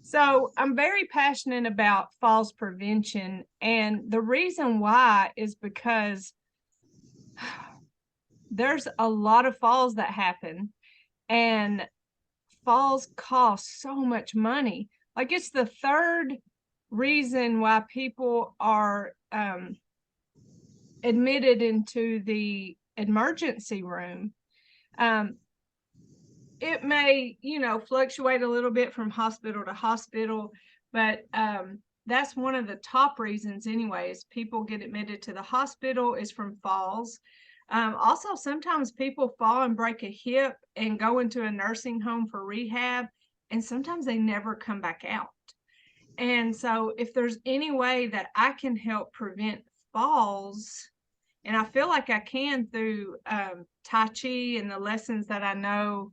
So I'm very passionate about falls prevention, and the reason why is because there's a lot of falls that happen, and falls cost so much money. Like, it's the third reason why people are admitted into the emergency room. It may, fluctuate a little bit from hospital to hospital, but that's one of the top reasons anyways people get admitted to the hospital is from falls. Also, sometimes people fall and break a hip and go into a nursing home for rehab, and sometimes they never come back out. And so if there's any way that I can help prevent falls, and I feel like I can through Tai Chi and the lessons that I know.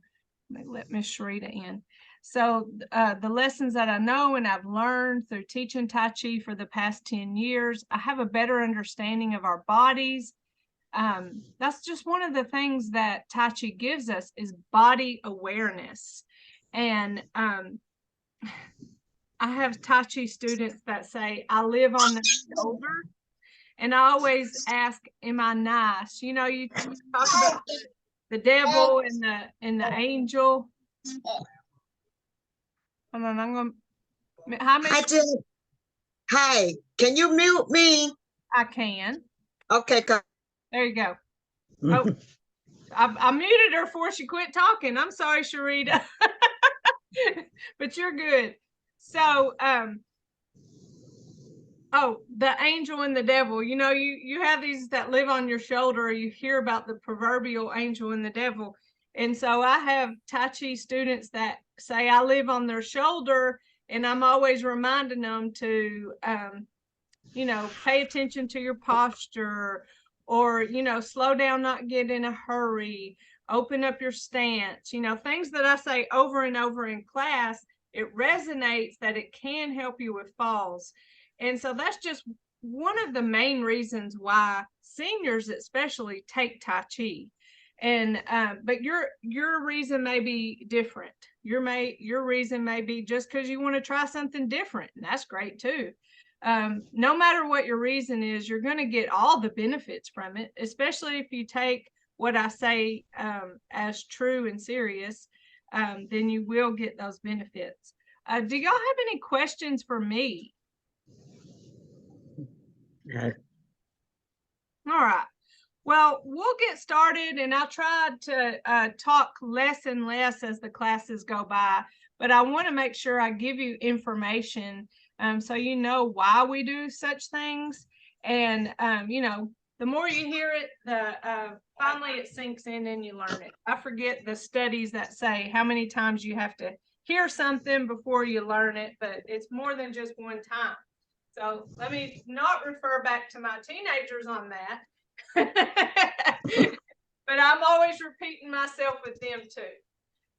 Let Miss Sharita in. So the lessons that I know and I've learned through teaching Tai Chi for the past 10 years, I have a better understanding of our bodies. That's just one of the things that Tai Chi gives us is body awareness. And I have Tai Chi students that say, I live on the shoulder. And I always ask, am I nice? You talk about the devil and the angel. Hold on, I'm going to. Hi, Jen. Hi, can you mute me? I can. Okay, go. There you go. Oh, I muted her before she quit talking. I'm sorry, Sharita. But you're good. So, the angel and the devil. You have these that live on your shoulder. You hear about the proverbial angel and the devil. And so I have Tai Chi students that say I live on their shoulder, and I'm always reminding them to, pay attention to your posture, or, slow down, not get in a hurry, open up your stance, things that I say over and over in class. It resonates that it can help you with falls. And so that's just one of the main reasons why seniors especially take Tai Chi. And but your reason may be different. Your reason may be just because you want to try something different, and that's great too. No matter what your reason is, you're going to get all the benefits from it, especially if you take what I say as true and serious. Then you will get those benefits. Do y'all have any questions for me? No. All right. Well, we'll get started, and I'll try to talk less and less as the classes go by, but I want to make sure I give you information so you know why we do such things. And, the more you hear it, finally it sinks in and you learn it. I forget the studies that say how many times you have to hear something before you learn it, but it's more than just one time. So let me not refer back to my teenagers on that. But I'm always repeating myself with them too.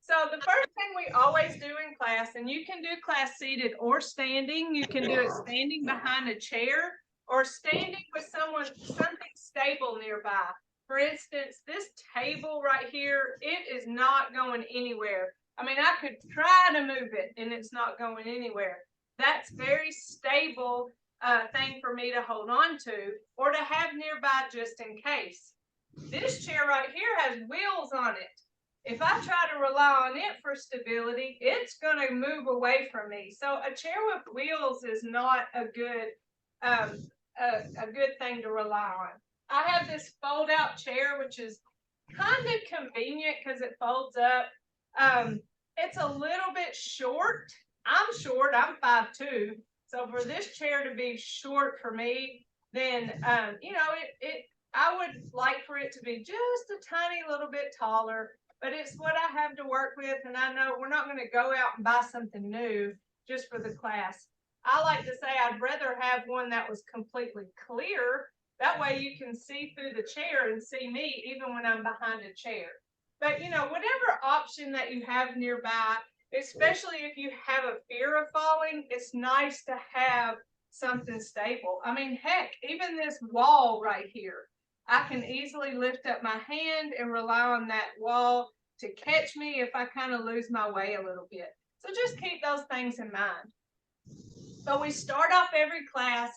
So the first thing we always do in class, and you can do class seated or standing. You can do it standing behind a chair or standing with something stable nearby. For instance, this table right here, it is not going anywhere. I mean, I could try to move it and it's not going anywhere. That's very stable thing for me to hold on to or to have nearby just in case. This chair right here has wheels on it. If I try to rely on it for stability, it's going to move away from me. So a chair with wheels is not a good thing to rely on. I have this fold out chair, which is kind of convenient because it folds up. It's a little bit short. I'm short, I'm 5'2". So for this chair to be short for me, then, I would like for it to be just a tiny little bit taller, but it's what I have to work with. And I know we're not going to go out and buy something new just for the class. I like to say I'd rather have one that was completely clear. That way you can see through the chair and see me even when I'm behind a chair. But, whatever option that you have nearby, especially if you have a fear of falling, it's nice to have something stable. I mean, heck, even this wall right here, I can easily lift up my hand and rely on that wall to catch me if I kind of lose my way a little bit. So just keep those things in mind. So we start off every class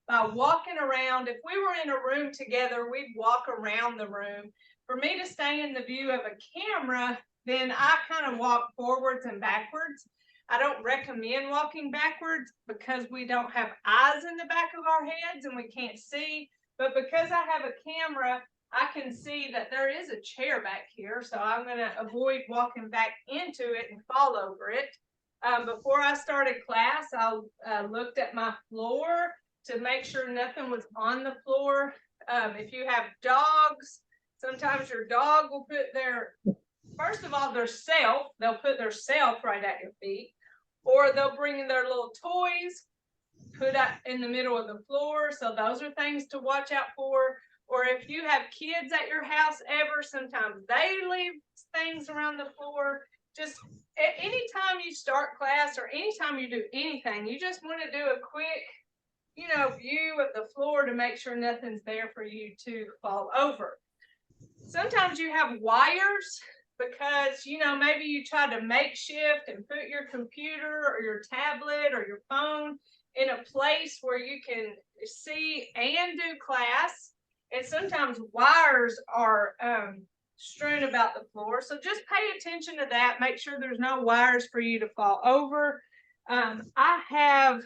by walking around. If we were in a room together, we'd walk around the room. For me to stay in the view of a camera, then I kind of walk forwards and backwards. I don't recommend walking backwards because we don't have eyes in the back of our heads and we can't see. But because I have a camera, I can see that there is a chair back here. So I'm going to avoid walking back into it and fall over it. Before I started class, I looked at my floor to make sure nothing was on the floor. If you have dogs, sometimes your dog will put first of all, they'll put their self right at your feet, or they'll bring in their little toys, put out in the middle of the floor. So those are things to watch out for. Or if you have kids at your house sometimes they leave things around the floor. Just anytime you start class or anytime you do anything, you just want to do a quick, view of the floor to make sure nothing's there for you to fall over. Sometimes you have wires because, maybe you try to makeshift and put your computer or your tablet or your phone in a place where you can see and do class. And sometimes wires are strewn about the floor. So just pay attention to that. Make sure there's no wires for you to fall over. I have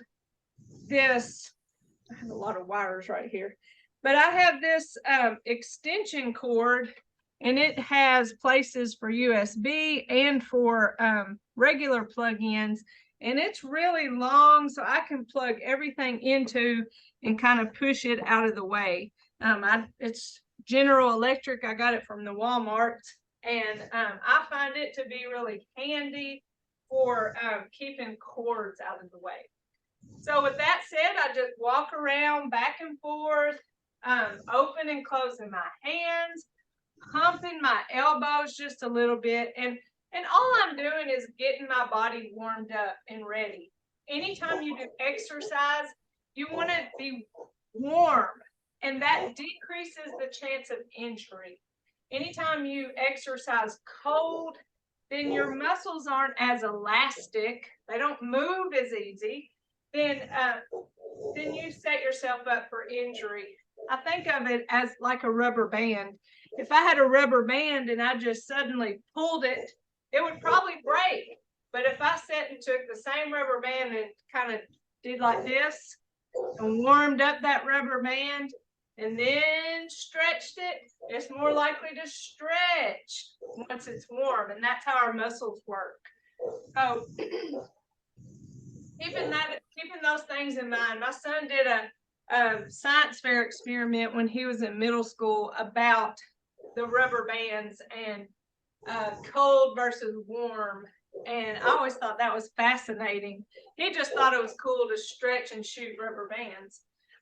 a lot of wires right here, but I have this extension cord, and it has places for USB and for regular plug-ins, and it's really long, so I can plug everything into and kind of push it out of the way. It's General Electric. I got it from the Walmart, and I find it to be really handy for keeping cords out of the way. So with that said, I just walk around back and forth, open and closing my hands, humping my elbows just a little bit, and all I'm doing is getting my body warmed up and ready. Anytime you do exercise, you want to be warm, and that decreases the chance of injury. Anytime you exercise cold, then your muscles aren't as elastic. They don't move as easy. Then you set yourself up for injury. I think of it as like a rubber band. If I had a rubber band and I just suddenly pulled it, it would probably break. But if I sat and took the same rubber band and kind of did like this and warmed up that rubber band and then stretched it, it's more likely to stretch once it's warm. And that's how our muscles work. So keeping those things in mind. My son did a science fair experiment when he was in middle school about the rubber bands and cold versus warm. And I always thought that was fascinating. He just thought it was cool to stretch and shoot rubber bands.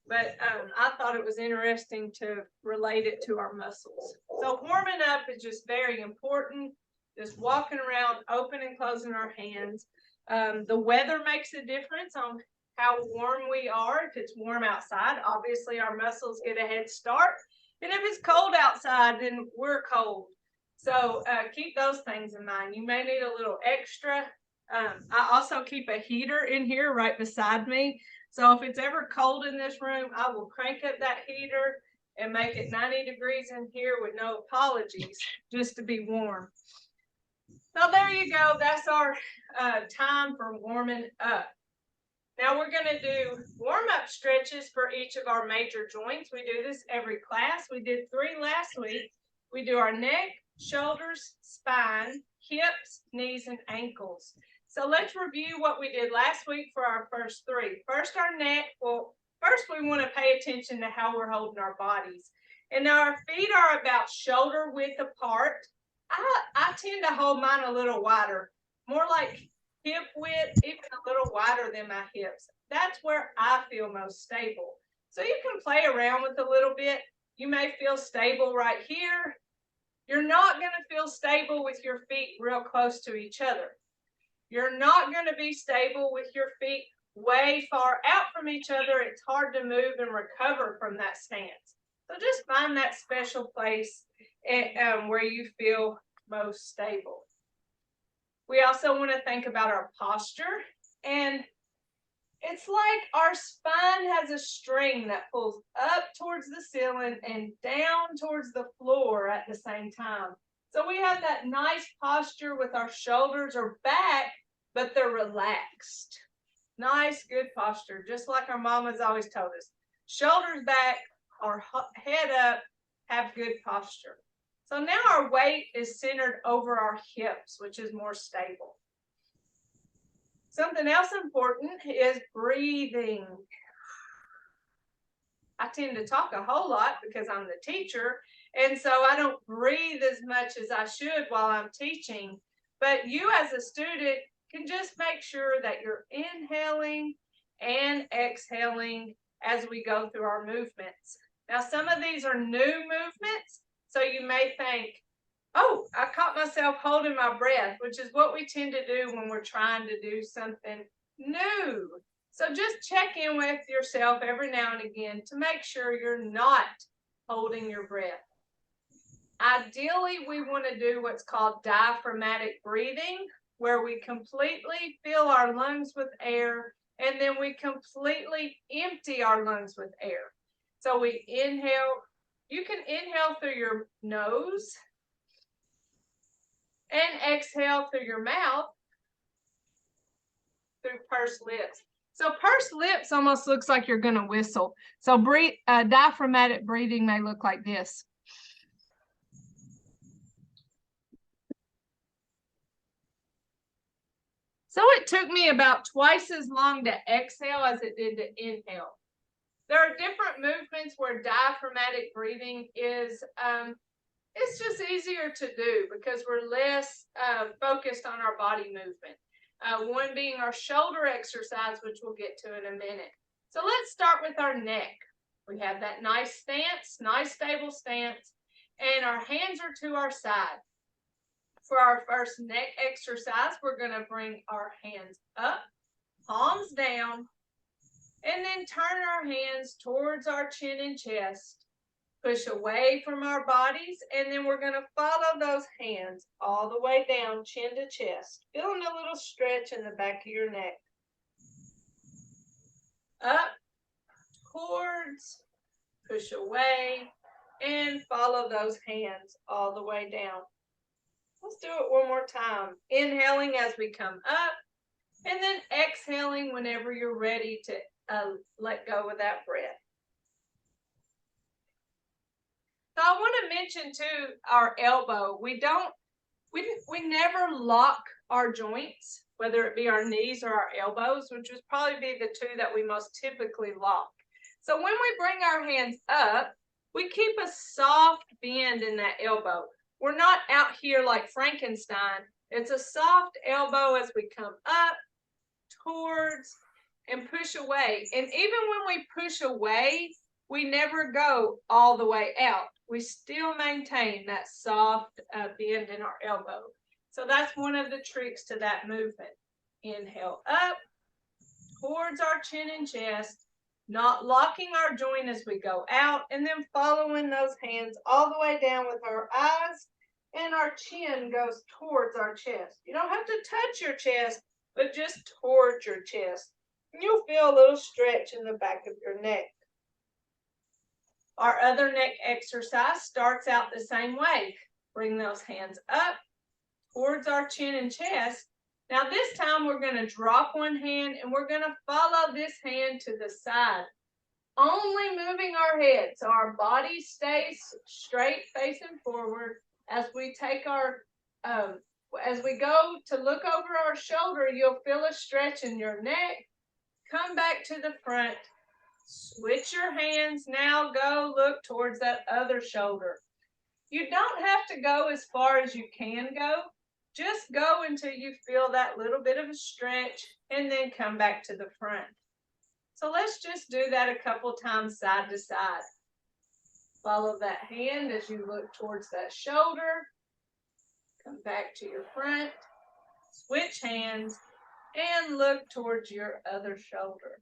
But I thought it was interesting to relate it to our muscles. So warming up is just very important. Just walking around, open and closing our hands. The weather makes a difference on how warm we are. If it's warm outside, obviously our muscles get a head start. And if it's cold outside, then we're cold. So keep those things in mind. You may need a little extra. I also keep a heater in here right beside me. So if it's ever cold in this room, I will crank up that heater and make it 90 degrees in here with no apologies, just to be warm. So there you go. That's our time for warming up. Now we're going to do warm-up stretches for each of our major joints. We do this every class. We did 3 last week. We do our neck, shoulders, spine, hips, knees, and ankles. So let's review what we did last week for our first 3. First, our neck. Well, first we want to pay attention to how we're holding our bodies. And now our feet are about shoulder width apart. I tend to hold mine a little wider, more like hip width, even a little wider than my hips. That's where I feel most stable. So you can play around with a little bit. You may feel stable right here. You're not going to feel stable with your feet real close to each other. You're not going to be stable with your feet way far out from each other. It's hard to move and recover from that stance. So just find that special place where you feel most stable. We also want to think about our posture, and it's like our spine has a string that pulls up towards the ceiling and down towards the floor at the same time. So we have that nice posture with our shoulders are back, but they're relaxed. Nice, good posture, just like our mamas always told us. Shoulders back, our head up, have good posture. So now our weight is centered over our hips, which is more stable. Something else important is breathing. I tend to talk a whole lot because I'm the teacher, and so I don't breathe as much as I should while I'm teaching. But you as a student can just make sure that you're inhaling and exhaling as we go through our movements. Now, some of these are new movements, so you may think, oh, I caught myself holding my breath, which is what we tend to do when we're trying to do something new. So just check in with yourself every now and again to make sure you're not holding your breath. Ideally, we want to do what's called diaphragmatic breathing, where we completely fill our lungs with air and then we completely empty our lungs with air. So we inhale. You can inhale through your nose and exhale through your mouth through pursed lips. So pursed lips almost looks like you're going to whistle. So diaphragmatic breathing may look like this. So it took me about twice as long to exhale as it did to inhale. There are different movements where diaphragmatic breathing is it's just easier to do because we're less focused on our body movement. One being our shoulder exercise, which we'll get to in a minute. So let's start with our neck. We have that nice stance, nice stable stance, and our hands are to our side. For our first neck exercise, we're going to bring our hands up, palms down, and then turn our hands towards our chin and chest. Push away from our bodies, and then we're going to follow those hands all the way down, chin to chest, feeling a little stretch in the back of your neck. Up, towards, push away, and follow those hands all the way down. Let's do it one more time. Inhaling as we come up, and then exhaling whenever you're ready to let go of that breath. So I want to mention too our elbow. We never lock our joints, whether it be our knees or our elbows, which would probably be the two that we most typically lock. So when we bring our hands up, we keep a soft bend in that elbow. We're not out here like Frankenstein. It's a soft elbow as we come up, towards, and push away. And even when we push away, we never go all the way out. We still maintain that soft bend in our elbow. So that's one of the tricks to that movement. Inhale up, towards our chin and chest, not locking our joint as we go out, and then following those hands all the way down with our eyes, and our chin goes towards our chest. You don't have to touch your chest, but just towards your chest. And you'll feel a little stretch in the back of your neck. Our other neck exercise starts out the same way. Bring those hands up towards our chin and chest. Now this time we're going to drop one hand and we're going to follow this hand to the side. Only moving our head so our body stays straight facing forward. As we take our, as we go to look over our shoulder, you'll feel a stretch in your neck. Come back to the front. Switch your hands now, go look towards that other shoulder. You don't have to go as far as you can go. Just go until you feel that little bit of a stretch and then come back to the front. So let's just do that a couple times side to side. Follow that hand as you look towards that shoulder. Come back to your front. Switch hands and look towards your other shoulder.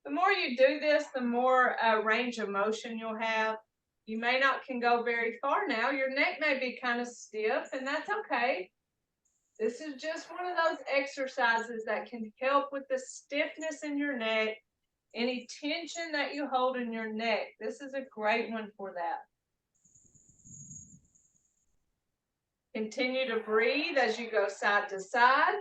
The more you do this, the more range of motion you'll have. You may not can go very far now. Your neck may be kind of stiff, and that's okay. This is just one of those exercises that can help with the stiffness in your neck, any tension that you hold in your neck. This is a great one for that. Continue to breathe as you go side to side.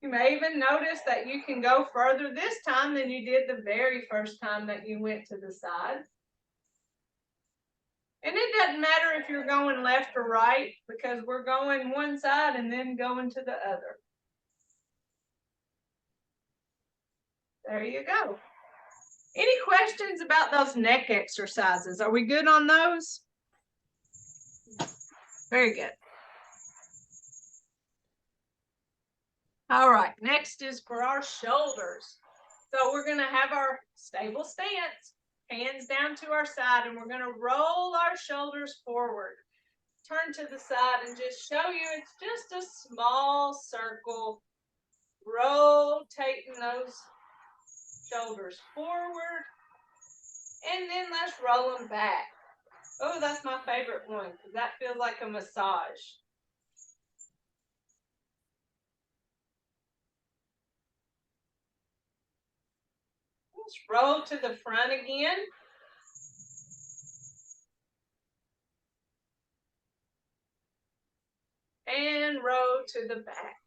You may even notice that you can go further this time than you did the very first time that you went to the side. And it doesn't matter if you're going left or right, because we're going one side and then going to the other. There you go. Any questions about those neck exercises? Are we good on those? Very good. All right, next is for our shoulders. So we're going to have our stable stance, hands down to our side, and we're going to roll our shoulders forward. Turn to the side and just show you it's just a small circle, rotating those shoulders forward, and then let's roll them back. Oh, that's my favorite one because that feels like a massage. Let's roll to the front again. And roll to the back.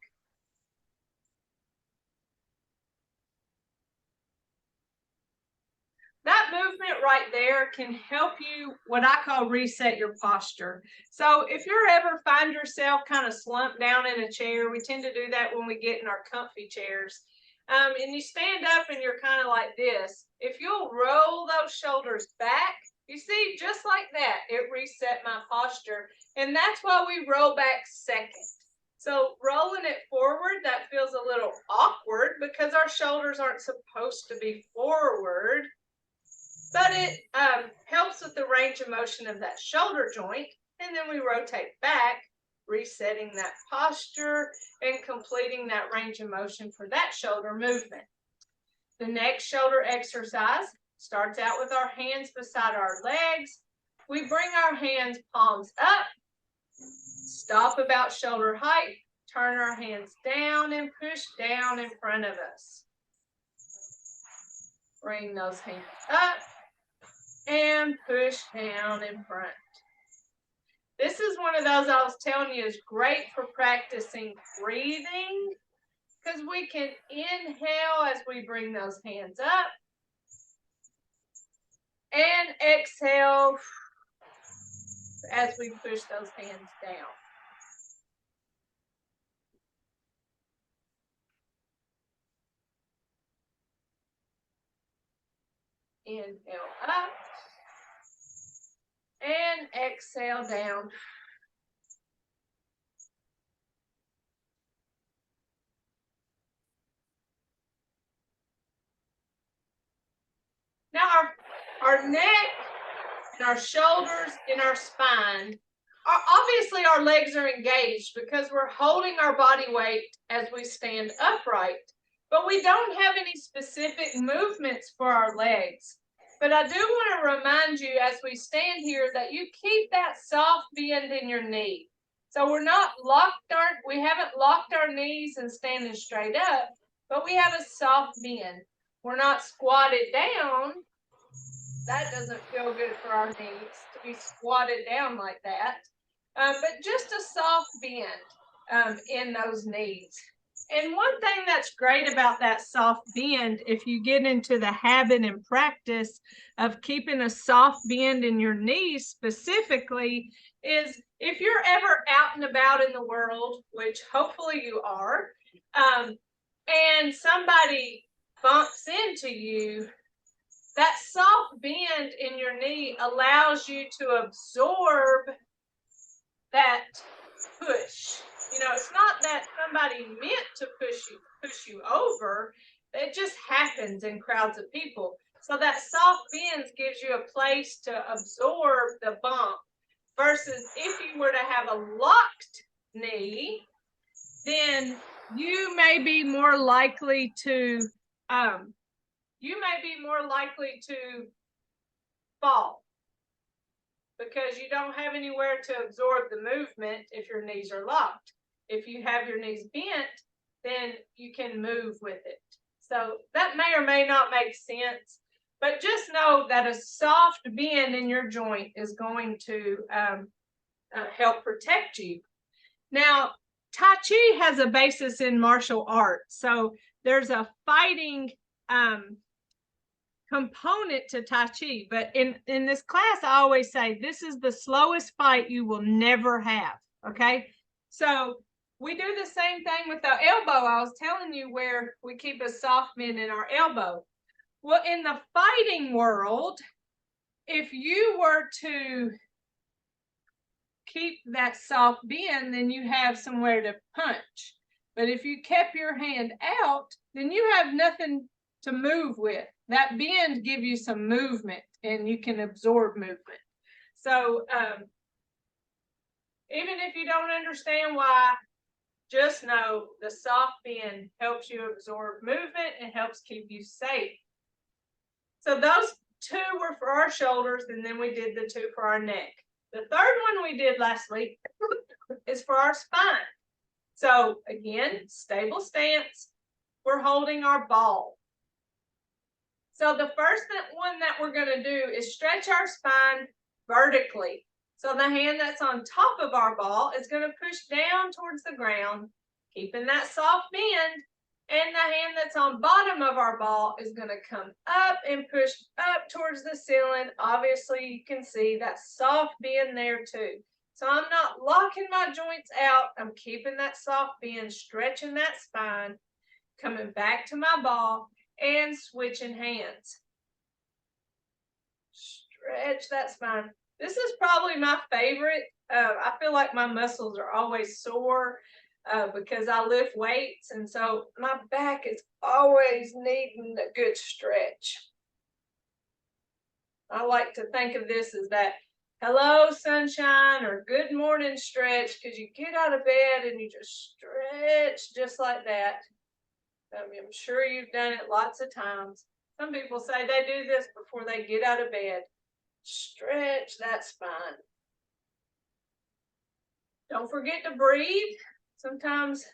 That movement right there can help you, what I call reset your posture. So if you ever find yourself kind of slumped down in a chair, we tend to do that when we get in our comfy chairs. And you stand up and you're kind of like this. If you'll roll those shoulders back, you see, just like that, it reset my posture. And that's why we roll back second. So rolling it forward, that feels a little awkward because our shoulders aren't supposed to be forward. But it helps with the range of motion of that shoulder joint. And then we rotate back, resetting that posture and completing that range of motion for that shoulder movement. The next shoulder exercise starts out with our hands beside our legs. We bring our hands palms up, stop about shoulder height, turn our hands down and push down in front of us. Bring those hands up and push down in front. This is one of those I was telling you is great for practicing breathing because we can inhale as we bring those hands up and exhale as we push those hands down. Inhale up and exhale down. Now our neck and our shoulders and our spine, obviously our legs are engaged because we're holding our body weight as we stand upright. But we don't have any specific movements for our legs. But I do want to remind you as we stand here that you keep that soft bend in your knee. So we haven't locked our knees and standing straight up, but we have a soft bend. We're not squatted down. That doesn't feel good for our knees to be squatted down like that. But just a soft bend in those knees. And one thing that's great about that soft bend, if you get into the habit and practice of keeping a soft bend in your knees specifically, is if you're ever out and about in the world, which hopefully you are, and somebody bumps into you, that soft bend in your knee allows you to absorb that push. You know, it's not that somebody meant to push you over. It just happens in crowds of people. So that soft bend gives you a place to absorb the bump versus if you were to have a locked knee, then you may be more likely to fall because you don't have anywhere to absorb the movement if your knees are locked. If you have your knees bent, then you can move with it. So that may or may not make sense, but just know that a soft bend in your joint is going to help protect you. Now, Tai Chi has a basis in martial arts. So there's a fighting component to Tai Chi, but in this class, I always say this is the slowest fight you will never have. Okay, so we do the same thing with our elbow. I was telling you where we keep a soft bend in our elbow. Well, in the fighting world, if you were to keep that soft bend, then you have somewhere to punch. But if you kept your hand out, then you have nothing to move with. That bend give you some movement and you can absorb movement. So even if you don't understand why, just know the soft bend helps you absorb movement and helps keep you safe. So those two were for our shoulders, and then we did the two for our neck. The third one we did last week is for our spine. So again, stable stance, we're holding our ball. So the first one that we're going to do is stretch our spine vertically. So the hand that's on top of our ball is going to push down towards the ground, keeping that soft bend, and the hand that's on bottom of our ball is going to come up and push up towards the ceiling. Obviously, you can see that soft bend there too. So I'm not locking my joints out. I'm keeping that soft bend, stretching that spine, coming back to my ball, and switching hands. Stretch that spine. This is probably my favorite. I feel like my muscles are always sore because I lift weights, and so my back is always needing a good stretch. I like to think of this as that hello sunshine or good morning stretch, because you get out of bed and you just stretch just like that. I'm sure you've done it lots of times. Some people say they do this before they get out of bed. Stretch that spine. Don't forget to breathe. Sometimes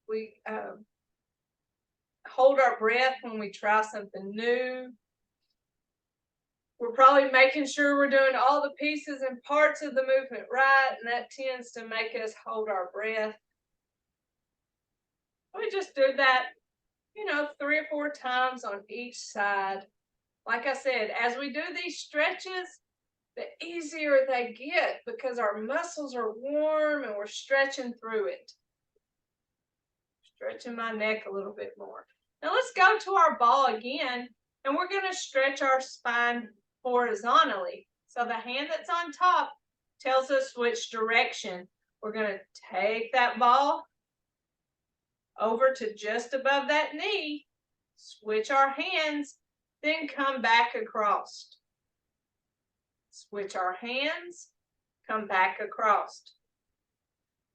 we hold our breath when we try something new. We're probably making sure we're doing all the pieces and parts of the movement right, and that tends to make us hold our breath. We just do that, 3 or 4 times on each side. Like I said, as we do these stretches, the easier they get because our muscles are warm and we're stretching through it. Stretching my neck a little bit more. Now let's go to our ball again, and we're going to stretch our spine horizontally. So the hand that's on top tells us which direction. We're going to take that ball over to just above that knee, switch our hands, then come back across. Switch our hands, come back across.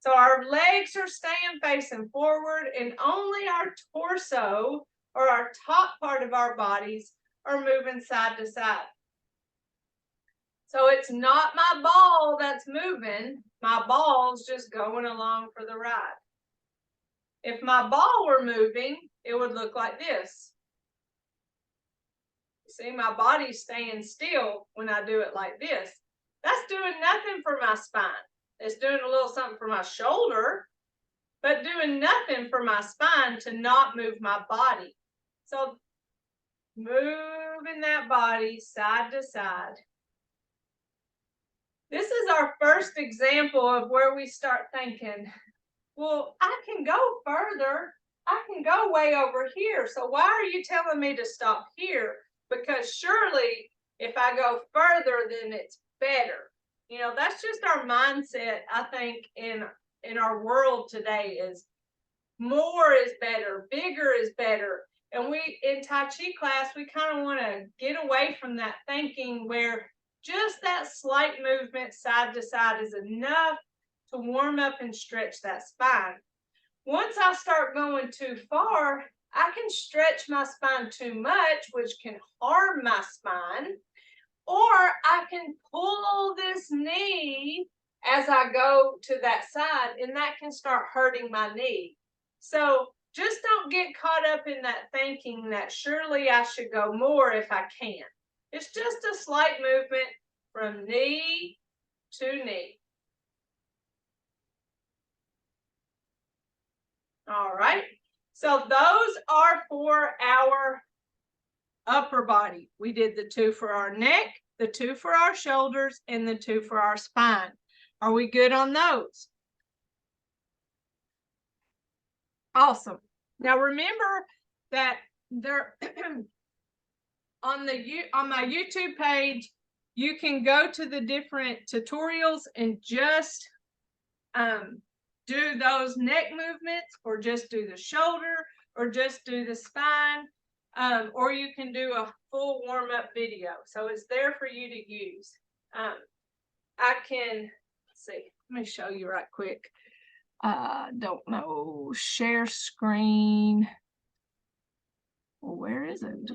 So our legs are staying facing forward, and only our torso or our top part of our bodies are moving side to side. So it's not my ball that's moving, my ball's just going along for the ride. If my ball were moving, it would look like this. See, my body's staying still when I do it like this. That's doing nothing for my spine. It's doing a little something for my shoulder, but doing nothing for my spine to not move my body. So moving that body side to side. This is our first example of where we start thinking, well, I can go further. I can go way over here. So why are you telling me to stop here? Because surely if I go further, then it's better. That's just our mindset, I think, in our world today is more is better, bigger is better. And we, in Tai Chi class, we kind of want to get away from that thinking where just that slight movement side to side is enough to warm up and stretch that spine. Once I start going too far, I can stretch my spine too much, which can harm my spine, or I can pull this knee as I go to that side, and that can start hurting my knee. So just don't get caught up in that thinking that surely I should go more if I can. It's just a slight movement from knee to knee. All right, so those are for our upper body. We did the 2 for our neck, the 2 for our shoulders, and the 2 for our spine. Are we good on those? Awesome. Now remember that there on my YouTube page, you can go to the different tutorials and just do those neck movements, or just do the shoulder, or just do the spine, or you can do a full warm-up video. So it's there for you to use. I can, let's see, let me show you right quick. Don't know, share screen. Well, where is it?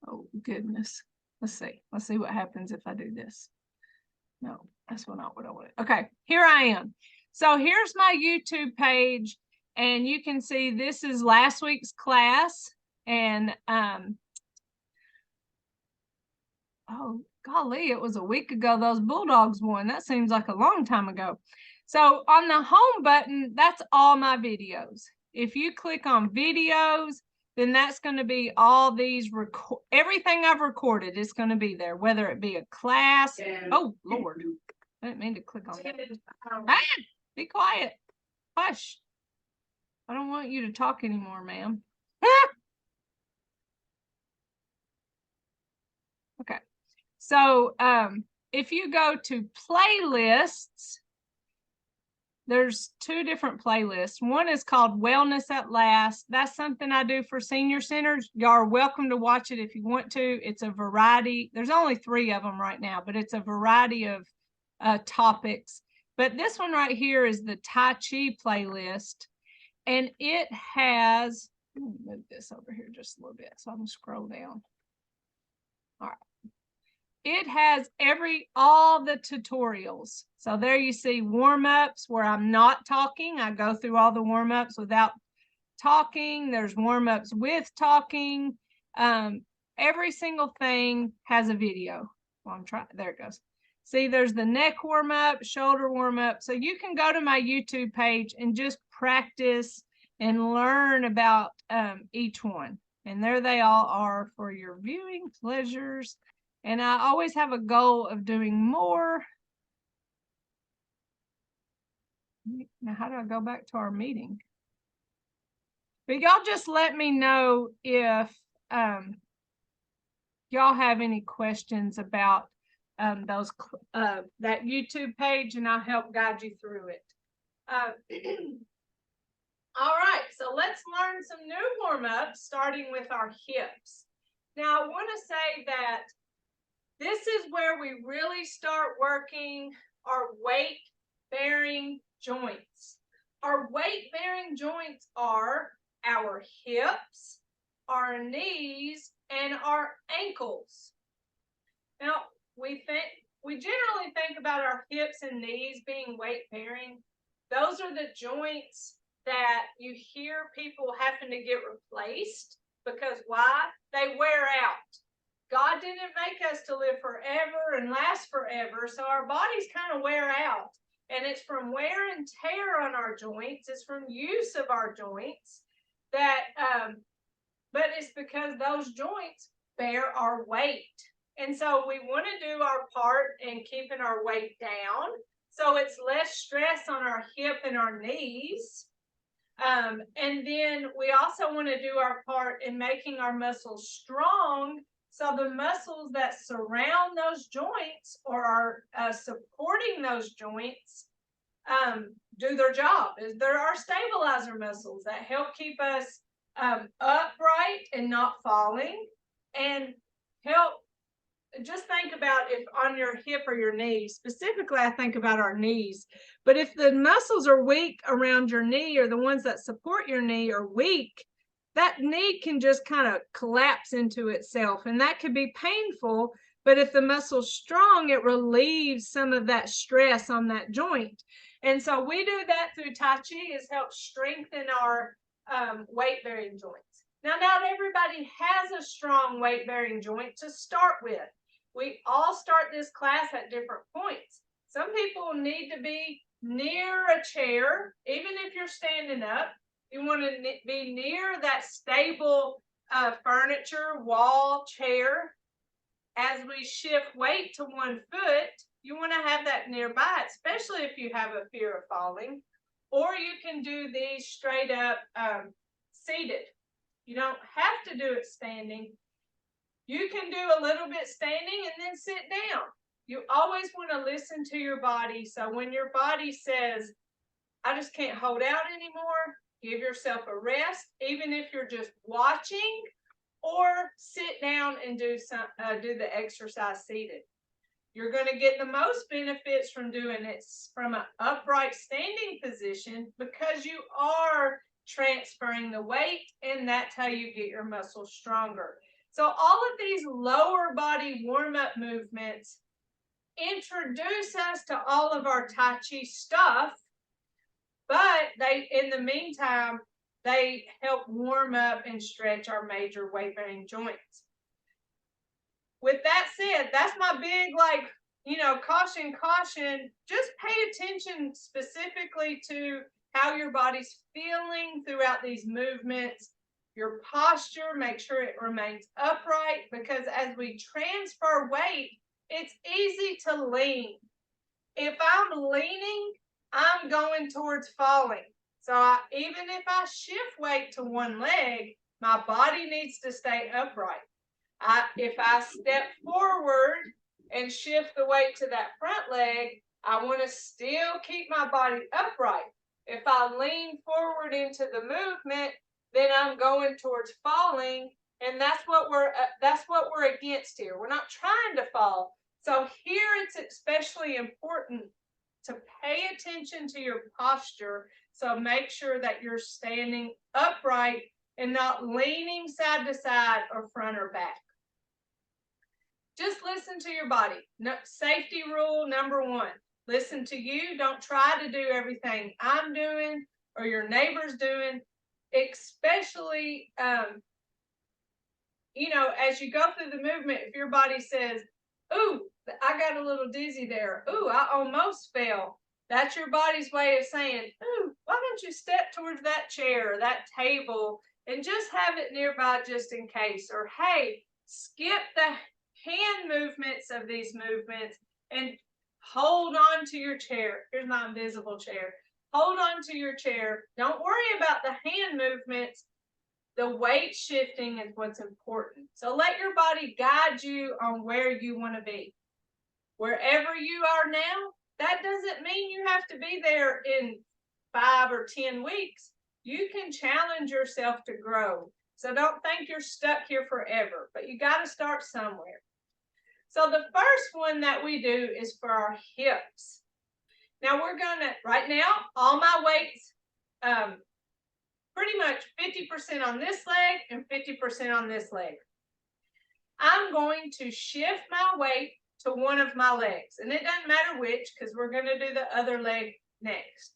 Oh goodness. Let's see what happens if I do this. No, that's not what I wanted. Okay, here I am. So here's my YouTube page, and you can see this is last week's class, and oh golly, it was a week ago those Bulldogs won. That seems like a long time ago. So on the home button, that's all my videos. If you click on videos, then that's going to be all these everything I've recorded is going to be there, whether it be a class. Oh Lord, I didn't mean to click on that. Ah, be quiet. Hush. I don't want you to talk anymore, ma'am. Okay. So if you go to playlists, there's 2 different playlists. One is called Wellness at Last. That's something I do for senior centers. Y'all are welcome to watch it if you want to. It's a variety. There's only 3 of them right now, but it's a variety of topics. But this one right here is the Tai Chi playlist. And it has, let me move this over here just a little bit so I can scroll down. All right. It has all the tutorials. So there you see warm-ups where I'm not talking. I go through all the warm-ups without talking. There's warm-ups with talking. Every single thing has a video. Well, there it goes. See, there's the neck warm-up, shoulder warm-up. So you can go to my YouTube page and just practice and learn about each one. And there they all are for your viewing pleasures. And I always have a goal of doing more. Now, how do I go back to our meeting? But y'all just let me know if y'all have any questions about that YouTube page, and I'll help guide you through it. All right, so let's learn some new warm-ups, starting with our hips. Now, I want to say that this is where we really start working our weight-bearing joints. Our weight-bearing joints are our hips, our knees, and our ankles. Now, we generally think about our hips and knees being weight-bearing. Those are the joints that you hear people having to get replaced because why? They wear out. God didn't make us to live forever and last forever, so our bodies kind of wear out. And it's from wear and tear on our joints. It's from use of our joints that, but it's because those joints bear our weight. And so we want to do our part in keeping our weight down, so it's less stress on our hip and our knees. And then we also want to do our part in making our muscles strong, so the muscles that surround those joints or are supporting those joints do their job. There are stabilizer muscles that help keep us upright and not falling, and help just think about if on your hip or your knee, specifically, I think about our knees. But if the muscles are weak around your knee, or the ones that support your knee are weak, that knee can just kind of collapse into itself, and that could be painful. But if the muscle's strong, it relieves some of that stress on that joint. And so we do that through Tai Chi, is help strengthen our weight-bearing joints. Now, not everybody has a strong weight-bearing joint to start with. We all start this class at different points. Some people need to be near a chair, even if you're standing up. You want to be near that stable furniture, wall, chair. As we shift weight to one foot, you want to have that nearby, especially if you have a fear of falling. Or you can do these straight up seated. You don't have to do it standing. You can do a little bit standing and then sit down. You always want to listen to your body. So when your body says, I just can't hold out anymore, give yourself a rest, even if you're just watching, or sit down and do the exercise seated. You're going to get the most benefits from doing it from an upright standing position, because you are transferring the weight, and that's how you get your muscles stronger. So all of these lower body warm-up movements introduce us to all of our Tai Chi stuff, but in the meantime, they help warm up and stretch our major weight-bearing joints. With that said, that's my big, caution. Just pay attention specifically to how your body's feeling throughout these movements. Your posture, make sure it remains upright, because as we transfer weight, it's easy to lean. If I'm leaning, I'm going towards falling. So even if I shift weight to one leg, my body needs to stay upright. If I step forward and shift the weight to that front leg, I want to still keep my body upright. If I lean forward into the movement, then I'm going towards falling, and that's what we're against here. We're not trying to fall. So here it's especially important to pay attention to your posture. So make sure that you're standing upright and not leaning side to side or front or back. Just listen to your body. Safety rule number 1. Listen to you. Don't try to do everything I'm doing or your neighbor's doing, especially, as you go through the movement, if your body says, ooh, I got a little dizzy there. Ooh, I almost fell. That's your body's way of saying, ooh, why don't you step towards that chair or that table and just have it nearby just in case. Or, hey, skip the hand movements of these movements and hold on to your chair. Here's my invisible chair. Hold on to your chair. Don't worry about the hand movements. The weight shifting is what's important. So let your body guide you on where you want to be. Wherever you are now, that doesn't mean you have to be there in 5 or 10 weeks. You can challenge yourself to grow. So don't think you're stuck here forever, but you got to start somewhere. So the first one that we do is for our hips. Now we're going to, right now, all my weights, pretty much 50% on this leg and 50% on this leg. I'm going to shift my weight to one of my legs, and it doesn't matter which, because we're going to do the other leg next.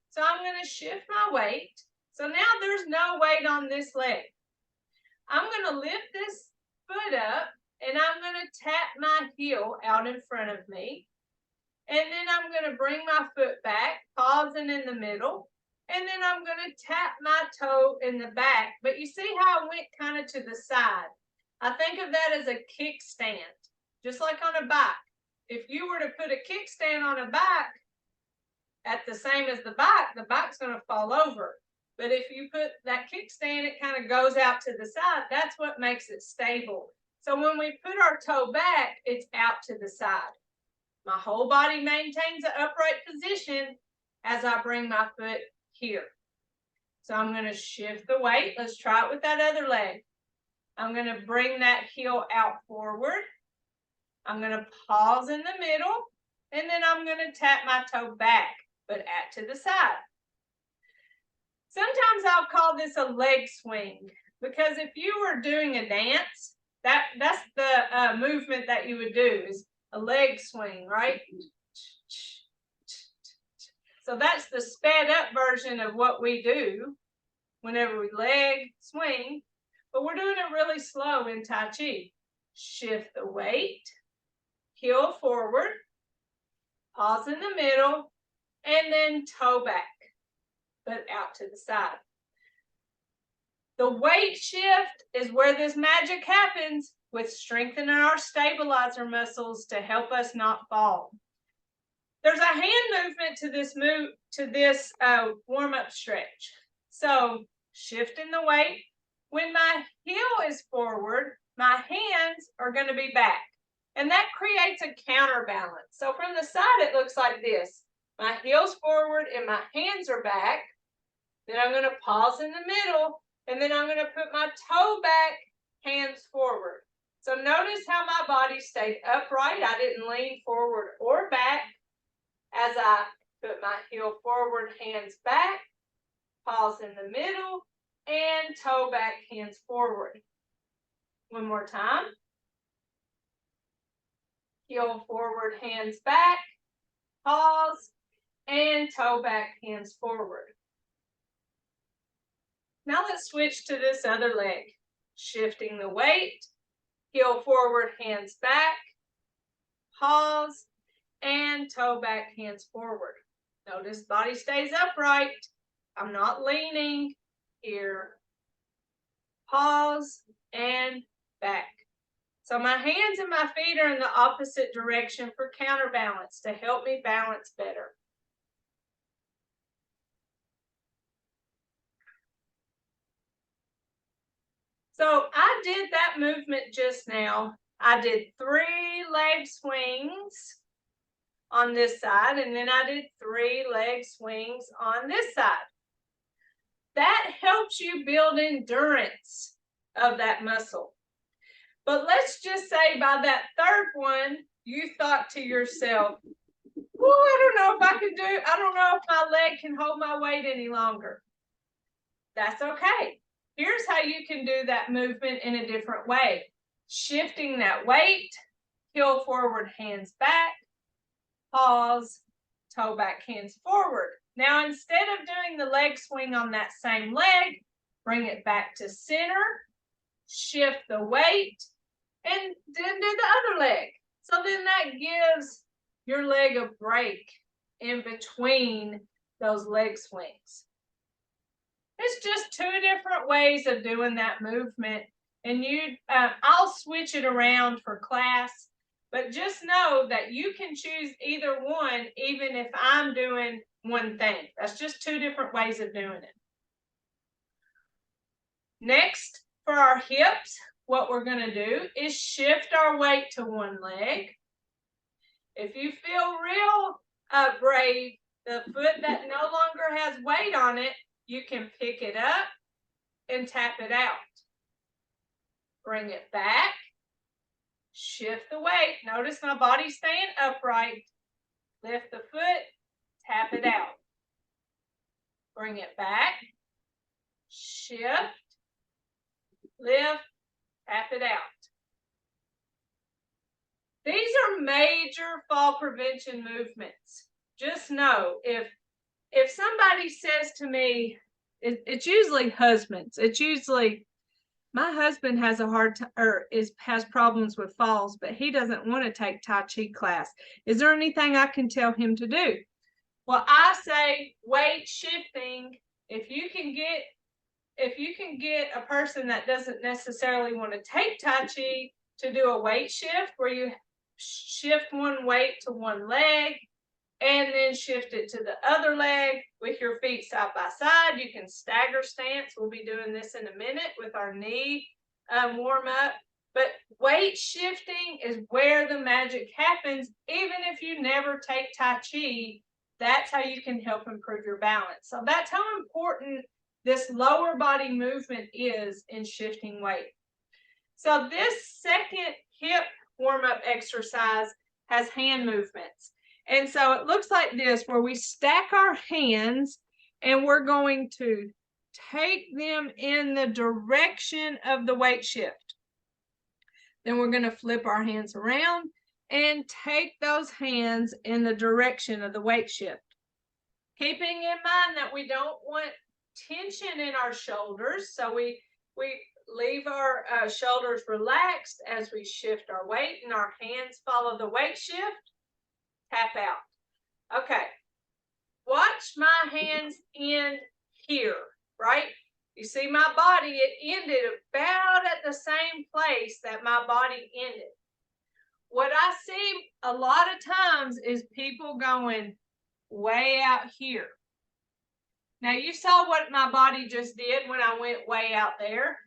So I'm going to shift my weight. So now there's no weight on this leg. I'm going to lift this foot up, and I'm going to tap my heel out in front of me. And then I'm going to bring my foot back, pausing in the middle. And then I'm going to tap my toe in the back. But you see how I went kind of to the side. I think of that as a kickstand, just like on a bike. If you were to put a kickstand on a bike at the same as the bike's going to fall over. But if you put that kickstand, it kind of goes out to the side. That's what makes it stable. So when we put our toe back, it's out to the side. My whole body maintains an upright position as I bring my foot here. So I'm going to shift the weight. Let's try it with that other leg. I'm going to bring that heel out forward. I'm going to pause in the middle, and then I'm going to tap my toe back, but to the side. Sometimes I'll call this a leg swing, because if you were doing a dance, that's the movement that you would do, is a leg swing, right? So that's the sped up version of what we do whenever we leg swing, but we're doing it really slow in Tai Chi. Shift the weight, heel forward, pause in the middle, and then toe back, but out to the side. The weight shift is where this magic happens, with strengthening our stabilizer muscles to help us not fall. There's a hand movement to this warm-up stretch. So shifting the weight, when my heel is forward, my hands are going to be back, and that creates a counterbalance. So from the side, it looks like this. My heel's forward and my hands are back. Then I'm going to pause in the middle, and then I'm going to put my toe back, hands forward. So notice how my body stayed upright. I didn't lean forward or back as I put my heel forward, hands back, pause in the middle, and toe back, hands forward. One more time. Heel forward, hands back, pause, and toe back, hands forward. Now let's switch to this other leg. Shifting the weight, heel forward, hands back, pause, and toe back, hands forward. Notice body stays upright. I'm not leaning here. Pause and back. So my hands and my feet are in the opposite direction for counterbalance to help me balance better. So I did that movement just now. I did 3 leg swings on this side, and then I did 3 leg swings on this side. That helps you build endurance of that muscle. But let's just say by that third one, you thought to yourself, well, I don't know if my leg can hold my weight any longer. That's okay. Here's how you can do that movement in a different way. Shifting that weight, heel forward, hands back, pause, toe back, hands forward. Now, instead of doing the leg swing on that same leg, bring it back to center, shift the weight, and then do the other leg. So then that gives your leg a break in between those leg swings. It's just 2 different ways of doing that movement, and I'll switch it around for class, but just know that you can choose either one, even if I'm doing one thing. That's just 2 different ways of doing it. Next, for our hips, what we're going to do is shift our weight to one leg. If you feel real brave, the foot that no longer has weight on it, you can pick it up and tap it out. Bring it back. Shift the weight. Notice my body staying upright. Lift the foot, tap it out. Bring it back. Shift, lift, tap it out. These are major fall prevention movements. Just know, if somebody says to me, it's usually husbands. It's usually, my husband has a hard time or has problems with falls, but he doesn't want to take Tai Chi class. Is there anything I can tell him to do? Well, I say weight shifting. If you can get a person that doesn't necessarily want to take Tai Chi to do a weight shift where you shift one weight to one leg and then shift it to the other leg with your feet side by side. You can stagger stance. We'll be doing this in a minute with our knee warm up. But weight shifting is where the magic happens. Even if you never take Tai Chi, that's how you can help improve your balance. So that's how important this lower body movement is in shifting weight. So this second hip warm-up exercise has hand movements. And so it looks like this, where we stack our hands and we're going to take them in the direction of the weight shift. Then we're going to flip our hands around and take those hands in the direction of the weight shift. Keeping in mind that we don't want tension in our shoulders, so we leave our shoulders relaxed as we shift our weight, and our hands follow the weight shift. Tap out. Okay. Watch my hands end here, right? You see my body, it ended about at the same place that my body ended. What I see a lot of times is people going way out here. Now you saw what my body just did when I went way out there.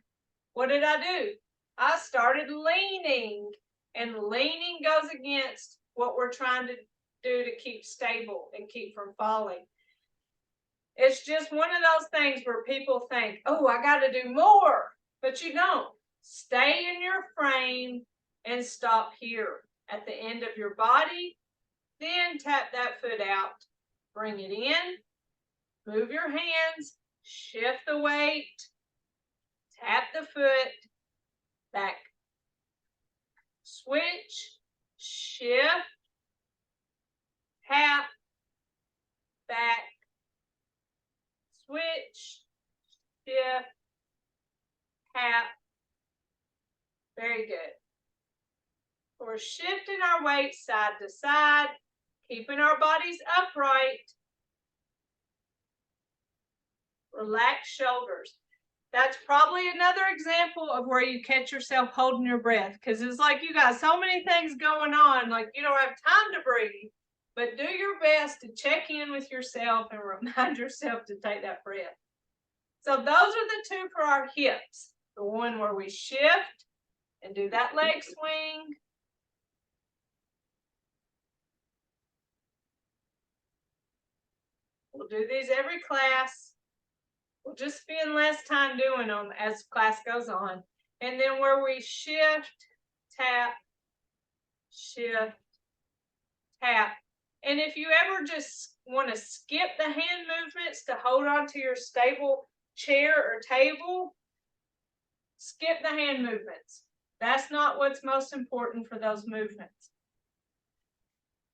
What did I do? I started leaning, and leaning goes against what we're trying to do to keep stable and keep from falling. It's just one of those things where people think, oh, I got to do more, but you don't. Stay in your frame and stop here at the end of your body. Then tap that foot out, bring it in, move your hands, shift the weight, tap the foot, back, switch, shift, tap, back, switch, shift, tap. Very good. We're shifting our weight side to side, keeping our bodies upright. Relax shoulders. That's probably another example of where you catch yourself holding your breath, because it's like you got so many things going on, like you don't have time to breathe. But do your best to check in with yourself and remind yourself to take that breath. So those are the two for our hips. The one where we shift and do that leg swing. We'll do these every class. We'll just spend less time doing them as class goes on. And then where we shift, tap, shift, tap. And if you ever just want to skip the hand movements to hold on to your stable chair or table, skip the hand movements. That's not what's most important for those movements.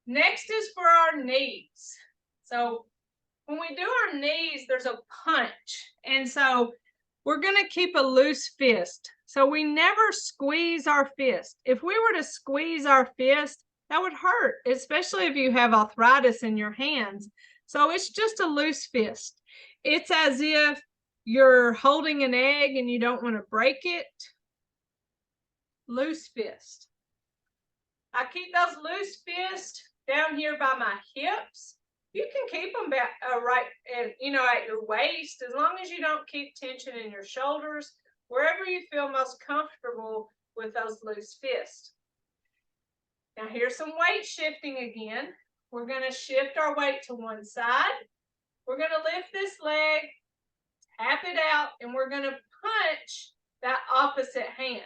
Next is for our knees. So when we do our knees, there's a punch. And so we're going to keep a loose fist. So we never squeeze our fist. If we were to squeeze our fist, that would hurt, especially if you have arthritis in your hands. So it's just a loose fist. It's as if you're holding an egg and you don't want to break it. Loose fist. I keep those loose fists down here by my hips. You can keep them back right at your waist, as long as you don't keep tension in your shoulders, wherever you feel most comfortable with those loose fists. Now here's some weight shifting again. We're going to shift our weight to one side. We're going to lift this leg, tap it out, and we're going to punch that opposite hand.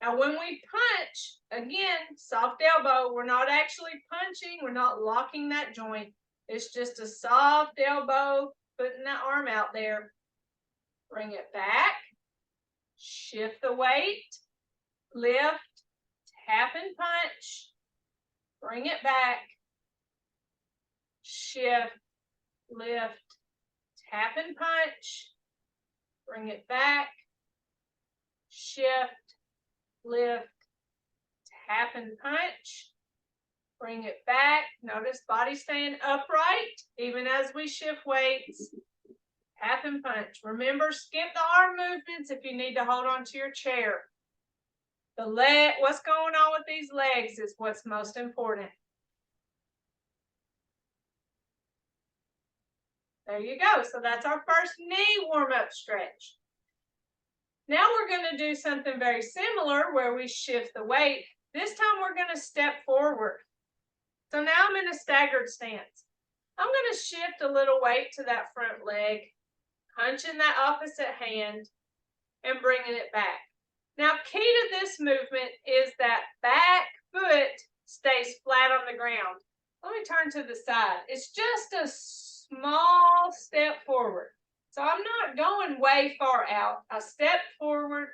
Now when we punch, again, soft elbow, we're not actually punching, we're not locking that joint. It's just a soft elbow, putting that arm out there. Bring it back, shift the weight, lift, tap and punch, bring it back, shift, lift, tap and punch, bring it back, shift, lift, tap and punch, bring it back. Notice body staying upright even as we shift weights. Tap and punch. Remember, skip the arm movements if you need to hold on to your chair. The leg, what's going on with these legs is what's most important. There you go. So that's our first knee warm-up stretch. Now we're going to do something very similar where we shift the weight. This time we're going to step forward. So now I'm in a staggered stance. I'm going to shift a little weight to that front leg, punching that opposite hand, and bringing it back. Now, key to this movement is that back turn to the side. It's just a small step forward. So I'm not going way far out. I step forward.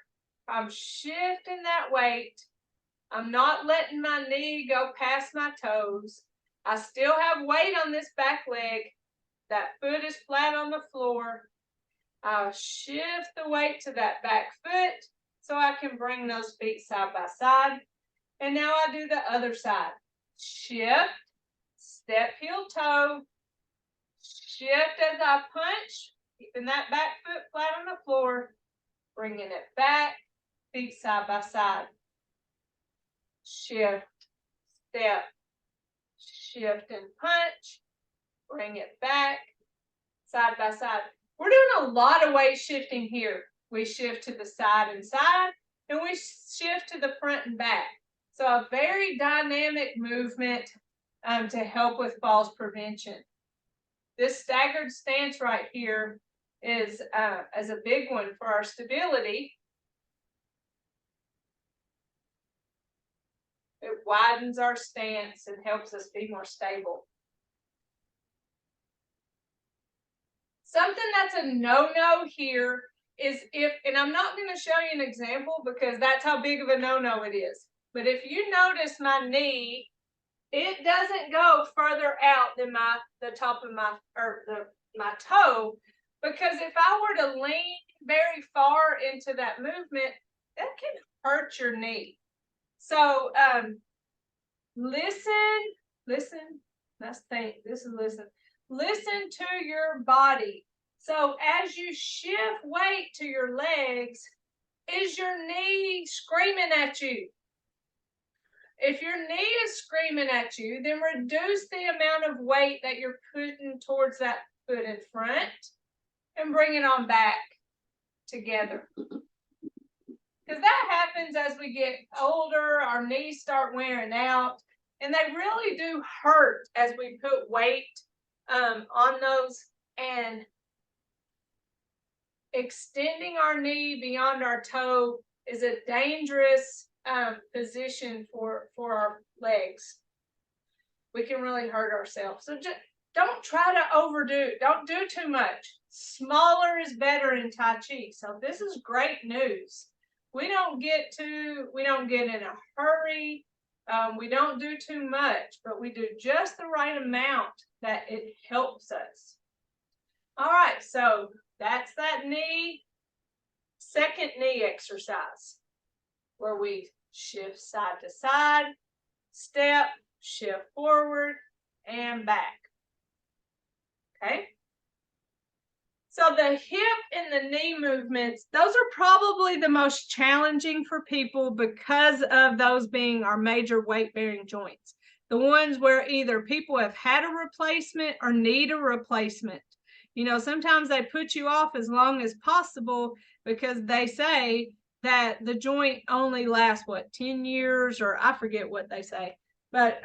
I'm shifting that weight. I'm not letting my knee go past my toes. I still have weight on this back leg. That foot is flat on the floor. I'll shift the weight to that back foot so I can bring those feet side by side. And now I do the other side. Shift, step, heel, toe. Shift as I punch, keeping that back foot flat on the floor, bringing it back, feet side by side. Shift, step, shift and punch, bring it back, side by side. We're doing a lot of weight shifting here. We shift to the side and side, and we shift to the front and back. So a very dynamic movement to help with falls prevention. This staggered stance right here is a big one for our stability. It widens our stance and helps us be more stable. Something that's a no-no here is and I'm not going to show you an example because that's how big of a no-no it is. But if you notice my knee, it doesn't go further out than the top of my toe, because if I were to lean very far into that movement, that can hurt your knee. So listen. Let's think. This is listen. Listen to your body. So as you shift weight to your legs, is your knee screaming at you? If your knee is screaming at you, then reduce the amount of weight that you're putting towards that foot in front and bring it on back together. Because that happens as we get older, our knees start wearing out, and they really do hurt as we put weight on those, and extending our knee beyond our toe is a dangerous position for our legs. We can really hurt ourselves. So just don't try to overdo. Don't do too much. Smaller is better in Tai Chi. So this is great news. We don't get in a hurry. We don't do too much, but we do just the right amount that it helps us. All right, so that's that knee. Second knee exercise, where we shift side to side, step, shift forward, and back. Okay? So the hip and the knee movements, those are probably the most challenging for people because of those being our major weight-bearing joints. The ones where either people have had a replacement or need a replacement. You know, sometimes they put you off as long as possible because they say that the joint only lasts, 10 years, or I forget what they say. But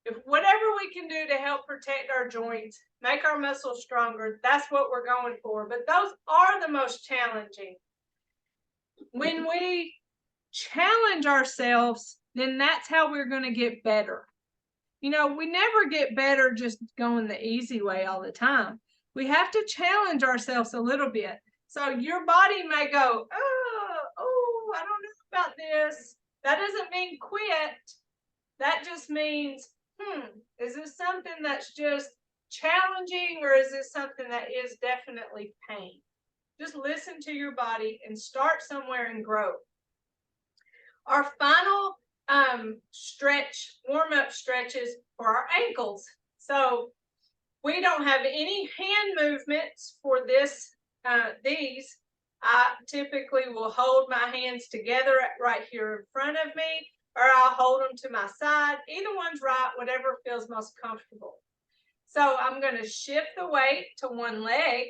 if whatever we can do to help protect our joints, make our muscles stronger, that's what we're going for. But those are the most challenging. When we challenge ourselves, then that's how we're going to get better. You know, we never get better just going the easy way all the time. We have to challenge ourselves a little bit. So your body may go, oh, I don't know about this. That doesn't mean quit. That just means, is this something that's just challenging, or is this something that is definitely pain? Just listen to your body and start somewhere and grow. Our final warm-up stretches for our ankles. So we don't have any hand movements for these. I typically will hold my hands together right here in front of me, or I'll hold them to my side. Either one's right, whatever feels most comfortable. So I'm going to shift the weight to one leg.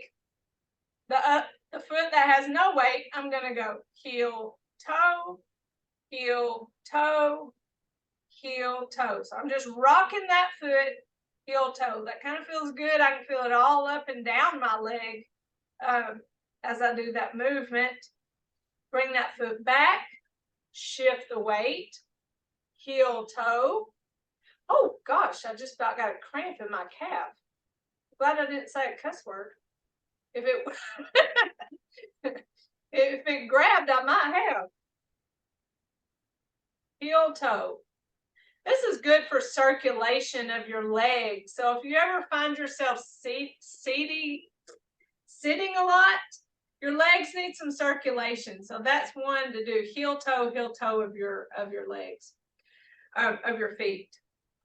The foot that has no weight, I'm going to go heel, toe, heel, toe, heel, toe. So I'm just rocking that foot, heel, toe. That kind of feels good. I can feel it all up and down my leg as I do that movement. Bring that foot back, shift the weight, heel, toe, Oh gosh, I just about got a cramp in my calf. Glad I didn't say a cuss word. If it if it grabbed, I might have. Heel toe. This is good for circulation of your legs. So if you ever find yourself sitting a lot, your legs need some circulation. So that's one to do. Heel toe of your legs, of your feet.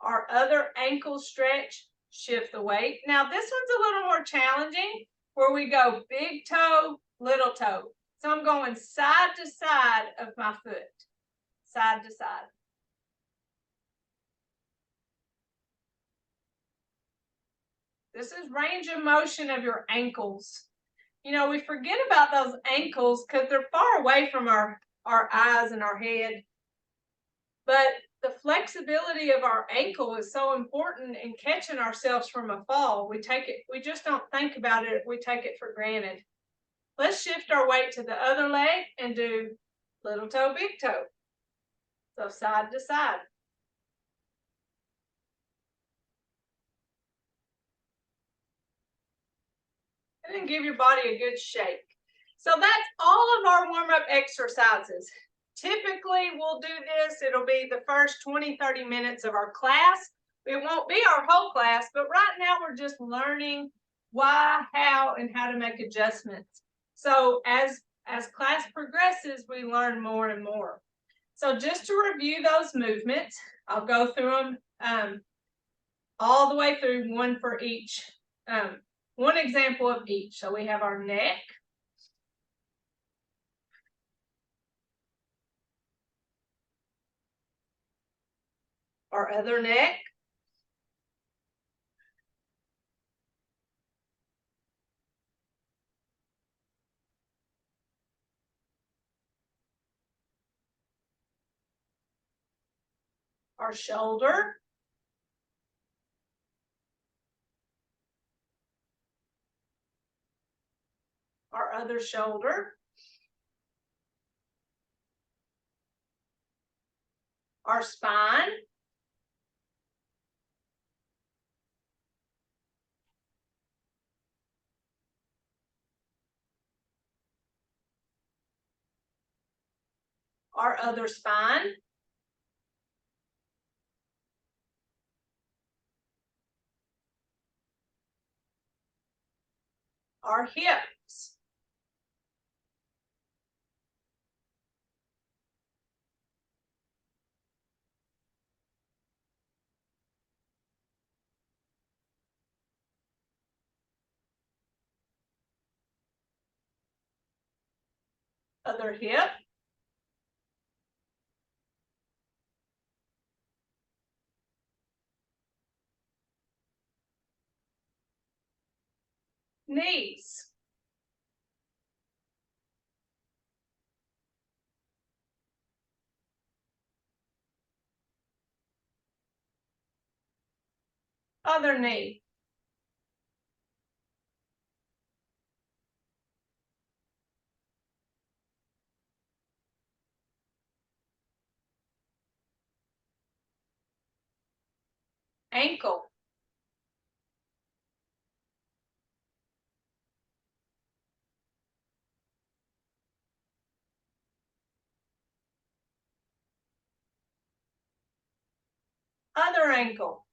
Our other ankle stretch, shift the weight. Now this one's a little more challenging, where we go big toe, little toe. So I'm going side to side of my foot, side to side. This is range of motion of your ankles. You know, we forget about those ankles because they're far away from our eyes and our head. But the flexibility of our ankle is so important in catching ourselves from a fall. We just don't think about it. We take it for granted. Let's shift our weight to the other leg and do little toe, big toe. So side to side. And then give your body a good shake. So that's all of our warm-up exercises. Typically, we'll do this. It'll be the first 20-30 minutes of our class. It won't be our whole class, but right now we're just learning why, how, and how to make adjustments. So as class progresses, we learn more and more. So just to review those movements, I'll go through them all the way through, one for each, one example of each. So we have our neck, our other neck, our shoulder, our other shoulder, our spine, our other spine, our hips, other hip, knees, other knee, ankle, other ankle,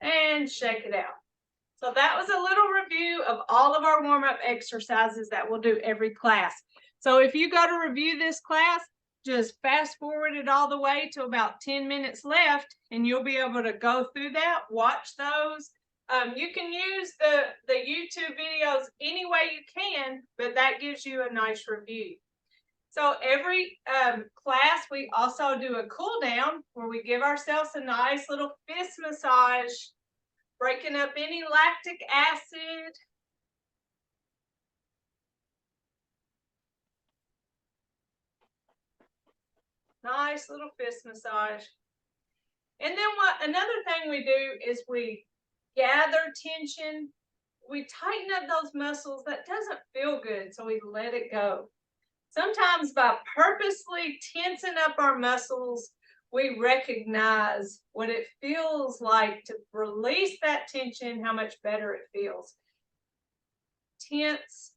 and shake it out. So that was a little review of all of our warm-up exercises that we'll do every class. So if you go to review this class, just fast forward it all the way to about 10 minutes left, and you'll be able to go through that, watch those. You can use the YouTube videos any way you can, but that gives you a nice review. So every class, we also do a cool down where we give ourselves a nice little fist massage, breaking up any lactic acid. Nice little fist massage. And then another thing we do is we gather tension. We tighten up those muscles. That doesn't feel good, so we let it go. Sometimes by purposely tensing up our muscles, we recognize what it feels like to release that tension, how much better it feels. Tense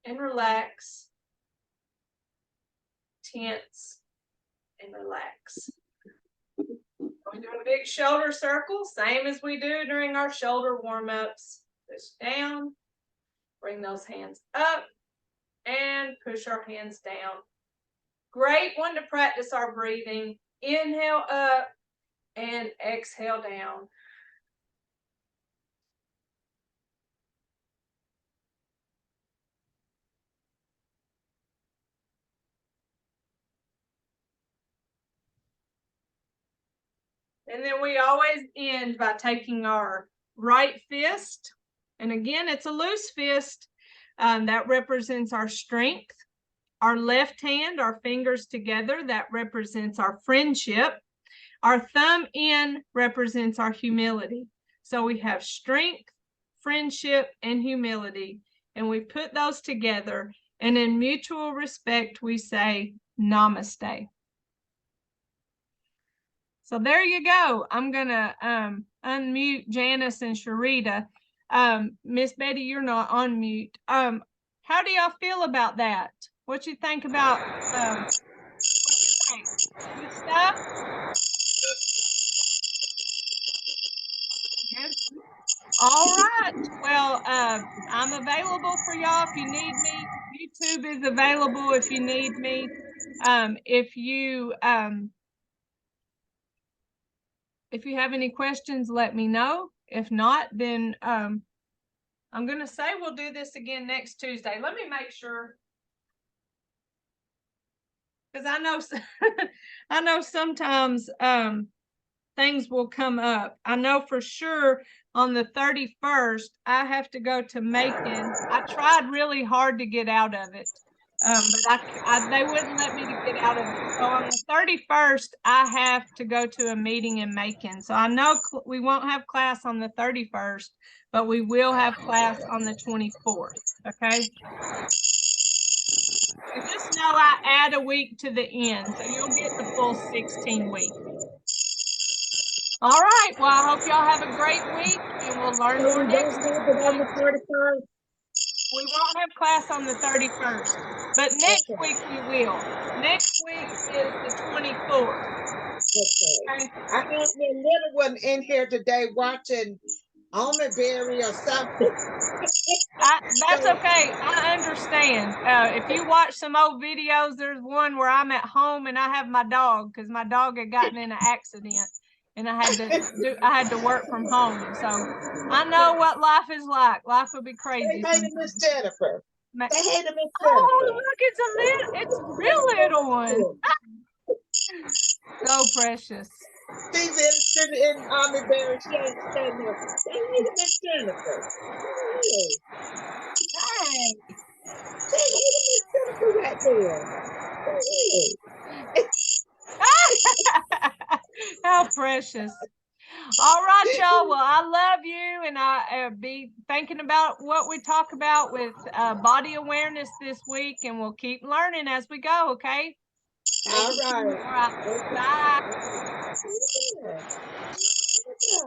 and relax. Tense and relax. We're doing a big shoulder circle, same as we do during our shoulder warm-ups. Push down, bring those hands up, and push our hands down. Great one to practice our breathing. Inhale up and exhale down. And then we always end by taking our right fist. And again, it's a loose fist. That represents our strength. Our left hand, our fingers together, that represents our friendship. Our thumb in represents our humility. So we have strength, friendship, and humility. And we put those together. And in mutual respect, we say namaste. So there you go. I'm going to unmute Janice and Sharita. Miss Betty, you're not on mute. How do y'all feel about that? What you think about good stuff? Good. All right. Well, I'm available for y'all if you need me. YouTube is available if you need me. If you have any questions, let me know. If not, then I'm going to say we'll do this again next Tuesday. Let me make sure. Because I know sometimes things will come up. I know for sure on the 31st, I have to go to Macon. I tried really hard to get out of it, but they wouldn't let me to get out of it. So on the 31st, I have to go to a meeting in Macon. So I know we won't have class on the 31st, but we will have class on the 24th. Okay. And just know I add a week to the end, so you'll get the full 16 weeks. All right. Well, I hope y'all have a great week, and we'll learn more next week. We won't have class on the 31st, but next week we will. Next week is the 24th. Okay. I have your little one in here today watching Berry or something. That's okay. I understand. If you watch some old videos, there's one where I'm at home and I have my dog because my dog had gotten in an accident and I had to work from home. So I know what life is like. Life would be crazy. Hey, Miss Jennifer. Hey, Miss Jennifer. Oh, look, it's a real little one. So precious. She's interested in Berry. She ain't standing up. Hey, Miss Jennifer. Hey. Hey, Miss Jennifer right there. How precious. All right, y'all. Well, I love you, and I be thinking about what we talk about with body awareness this week, and we'll keep learning as we go, okay? All right. Bye.